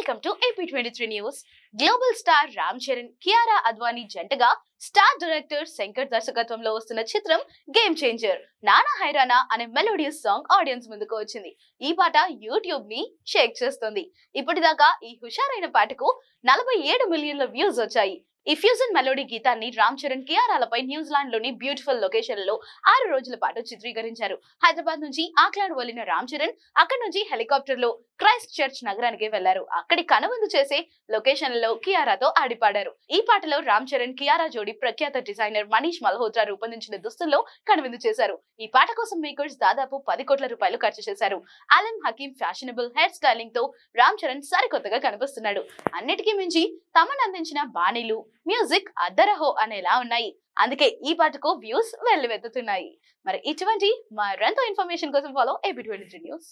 Welcome to AP23 news. Global star Ram Charan, Kiara Advani జంటగా star director Shankar దర్శకత్వంలో వస్తున్న చిత్రం గేమ్ చేంజర్. నానా హైరానా అనే మెలోడియస్ సాంగ్ ఆడియన్స్ ముందుకు వచ్చింది. ఈ పాట యూట్యూబ్ ని షేక్ చేస్తుంది. ఇప్పటిదాకా ఈ హుషారైన పాటకు 47 మిలియన్ల వ్యూస్ వచ్చాయి. ఈ ఫ్యూజన్ మెలోడీ గీతాన్ని రామ్ చరణ్, కియారాలపై న్యూజిలాండ్ లోని బ్యూటిఫుల్ లొకేషన్లలో 6 రోజుల పాటు చిత్రీకరించారు. హైదరాబాద్ నుంచి ఆక్లాండ్ వెళ్లిన రామ్ చరణ్ అక్కడి నుంచి హెలికాప్టర్ లో క్రైస్ట్ చర్చ్ నగరానికి వెళ్లారు. అక్కడి కనువిందు చేసే లొకేషన్లలో కియారాతో ఆడిపాడారు. ఈ పాటలో రామ్ చరణ్, కియారా జోడి ప్రఖ్యాత డిజైనర్ మనీష్ మల్హోత్రా రూపొందించిన దుస్తుల్లో కనువిందు చేశారు. ఈ పాట కోసం మేకర్స్ దాదాపు 10 కోట్ల రూపాయలు ఖర్చు చేశారు. Aalim Hakim fashionable hair styling తో రామ్ చరణ్ సరికొత్తగా కనిపిస్తున్నాడు. అన్నిటికీ మించి తమన్ అందించిన బాణీలు, మ్యూజిక్ అద్దరహో అనేలా ఉన్నాయి. అందుకే ఈ పాటకు వ్యూస్ వెల్లువెత్తుతున్నాయి. మరి ఇటువంటి మరెంతో ఇన్ఫర్మేషన్ కోసం ఫాలో AP23 న్యూస్.